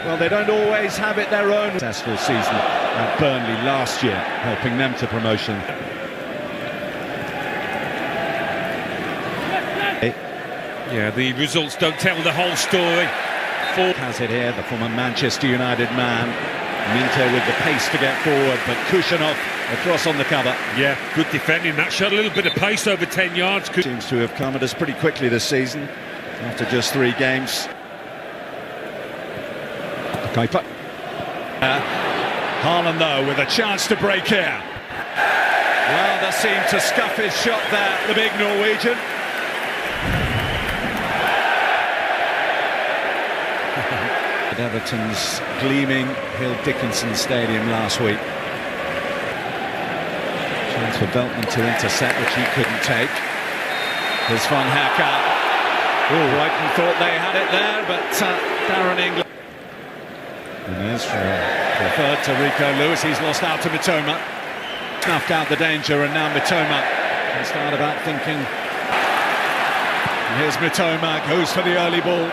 Well, they don't always have it their own. Successful season at Burnley last year, helping them to promotion. Yeah, the results don't tell the whole story. Has it here, the former Manchester United man. Minter with the pace to get forward, but Kushanov across on the cover. Yeah, good defending. That showed a little bit of pace over 10 yards. Seems to have come at us pretty quickly this season, after just 3 games. Kuiper. Haaland, though, with a chance to break here. Well, they seemed to scuff his shot there, the big Norwegian. At Everton's gleaming Hill Dickinson Stadium last week. Chance for Veltman to intercept, which he couldn't take. Here's Van Hecke. Oh, Brighton thought they had it there, but Darren England. Inez preferred to Rico Lewis. He's lost out to Mitoma. Snuffed out the danger, and now Mitoma can start about thinking. And here's Mitoma, goes for the early ball.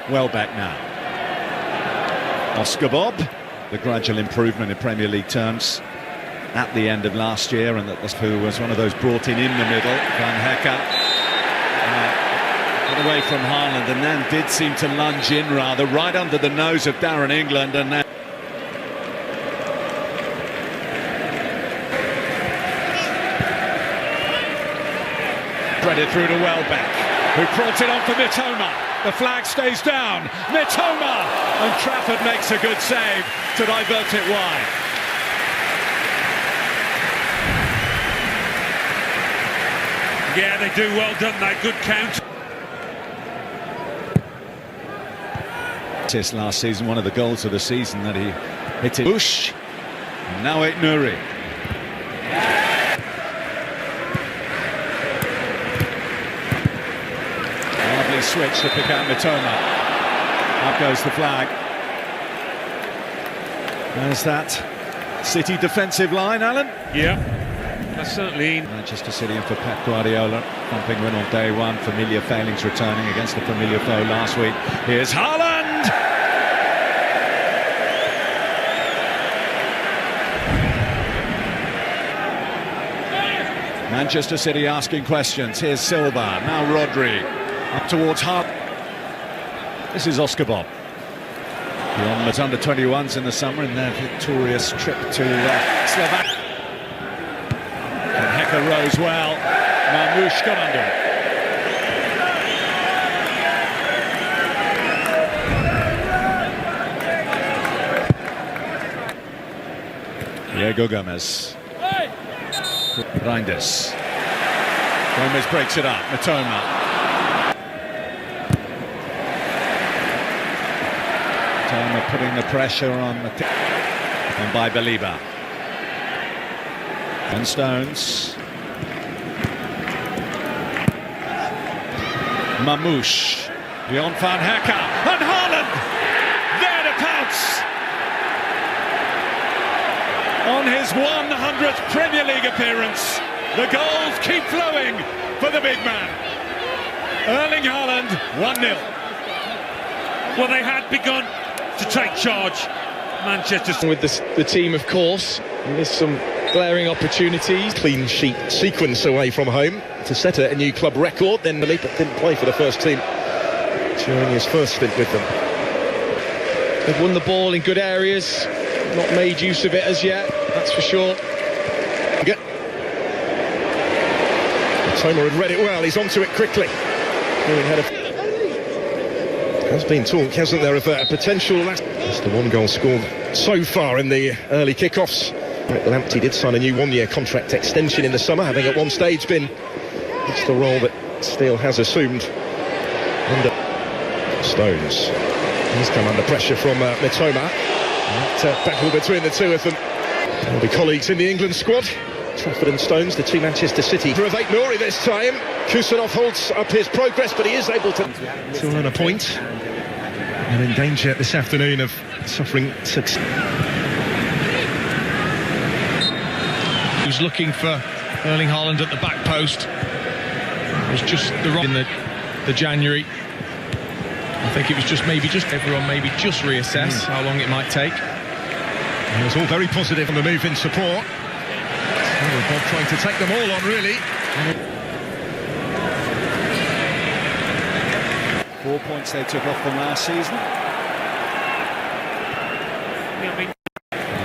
Well back now. Oscar Bob, the gradual improvement in Premier League terms at the end of last year, and that who was one of those brought in the middle. Van Hecke got away from Haaland, and then did seem to lunge in rather right under the nose of Darren England, and then threaded through to Welbeck, who prods it on for Mitoma. The flag stays down. Mitoma! And Trafford makes a good save to divert it wide. Yeah, they do well done, that good count. This last season, one of the goals of the season that he hit it. Bush. And now it Nuri. Switch to pick out Mitoma. Up goes the flag. There's that City defensive line, Alan. Yeah, that's certainly. Manchester City in for Pep Guardiola. Thumping win on day one. Familiar failings returning against the familiar foe last week. Here's Haaland! Manchester City asking questions. Here's Silva. Now Rodri. Up towards Hart. This is Oscar Bob. The onwards under-21s in the summer in their victorious trip to Slovakia. And Hecke rose well. Marmoush got under it. Diego Gomez. Reinders. Gomez breaks it up. Mitoma. Putting the pressure on and by Baliba. And Stones. Marmoush. Beyond Van Hecke. And Haaland! There to pounce! On his 100th Premier League appearance, the goals keep flowing for the big man. Erling Haaland, 1-0. Well, they had begun to take charge. Manchester with the team, of course, missed some glaring opportunities. Clean sheet sequence away from home to set a new club record. Then Malipa didn't play for the first team during his first stint with them. They've won the ball in good areas, not made use of it as yet, that's for sure. Tomer had read it well, he's onto it quickly. There's been talk, hasn't there, of a potential. That's the 1 goal scored so far in the early kickoffs. Lamptey did sign a new 1-year contract extension in the summer, having at one stage been. It's the role that Steele has assumed under Stones. He's come under pressure from Mitoma. That battle between the two of them. They'll be colleagues in the England squad. Trafford and Stones, the two Manchester City. For Ait Nouri this time. Kusanov holds up his progress, but he is able to earn a point. And in danger this afternoon of suffering success. He was looking for Erling Haaland at the back post. It was just the wrong in the January. I think it was maybe everyone just reassess how long it might take. It was all very positive on the move in support. Bob trying to take them all on, really. 4 points they took off them last season.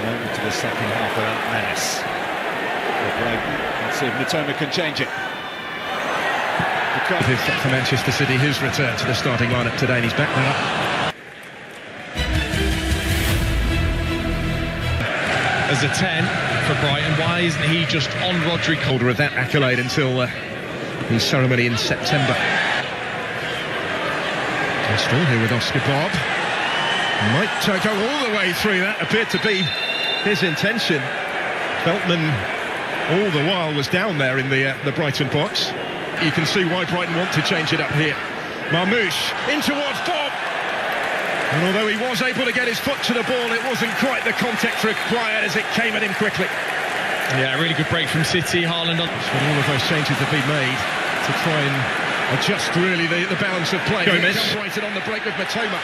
Moment to the second half without menace. Let's see if Matoma can change it. For Manchester City, his return to the starting lineup today, and he's back now. As a 10 for Brighton, why isn't he just on Rodri? Holder of that accolade until the ceremony in September. Still here with Oscar Bob. Might go all the way through. That appeared to be his intention. Veltman all the while was down there in the Brighton box. You can see why Brighton want to change it up here. Marmoush in towards Bob. And although he was able to get his foot to the ball, it wasn't quite the contact required as it came at him quickly. Yeah, a really good break from City. Haaland on. So all of those changes have been made to try and adjust really the balance of play. Gomez. Brighton on the break with Matoma.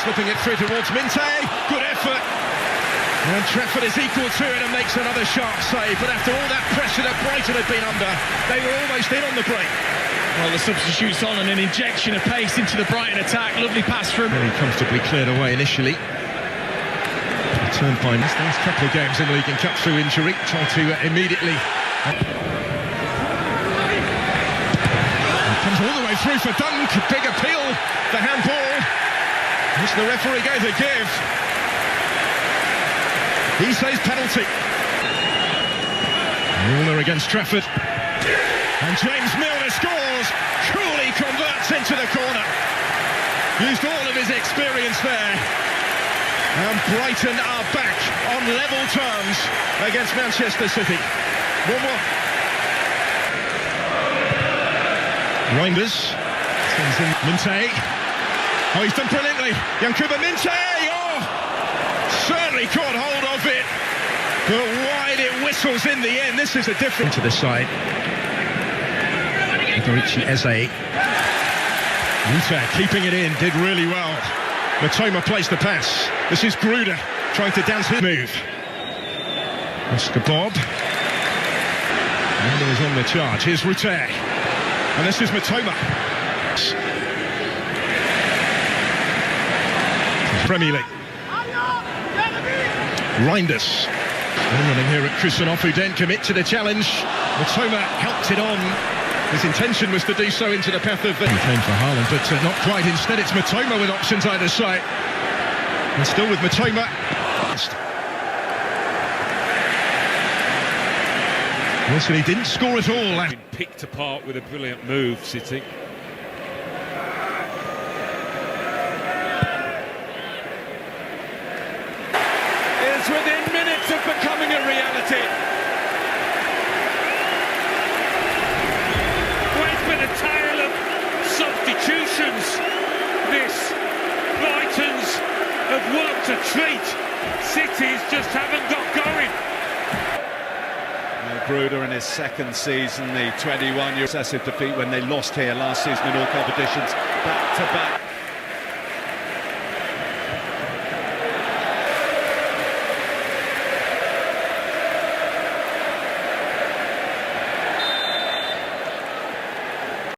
Slipping it through towards Minte. Good effort. And Trafford is equal to it and makes another sharp save. But after all that pressure that Brighton had been under, they were almost in on the break. Well, the substitutes on and an injection of pace into the Brighton attack. Lovely pass from him. Very comfortably cleared away initially. Turned by this last couple of games in the League and Cup through injury. Tried to immediately... Comes all the way through for Dunk. Big appeal. The handball. Which the referee gave a give. He says penalty. Milner against Trafford. And James Milner scores. Coolly converts into the corner. Used all of his experience there. And Brighton are back on level terms against Manchester City. 1-1. Reinders. Sends in Minte. Oh, he's done brilliantly. Yankuba Minte. Oh! Certainly caught hold of it, but wide it whistles in the end. This is a different to the side. Dorici Eze. Ruta keeping it in, did really well. Matoma plays the pass. This is Gruder trying to dance his move. Oscar Bob. Runder is on the charge. Here's Ruta. And this is Matoma. Premier League. Reinders. Running here at Kristanov, who didn't commit to the challenge. Matoma helped it on. His intention was to do so into the path of... He came for Haaland, but not quite. Instead, it's Matoma with options either side. And still with Matoma. Yes, and he didn't score at all. Been picked apart with a brilliant move, City. It's within minutes of becoming a reality. Well, it's been a tale of substitutions. This Brighton's have worked a treat. City's just haven't got going. Gruder in his second season, the 21-year excessive defeat when they lost here last season in all competitions, back-to-back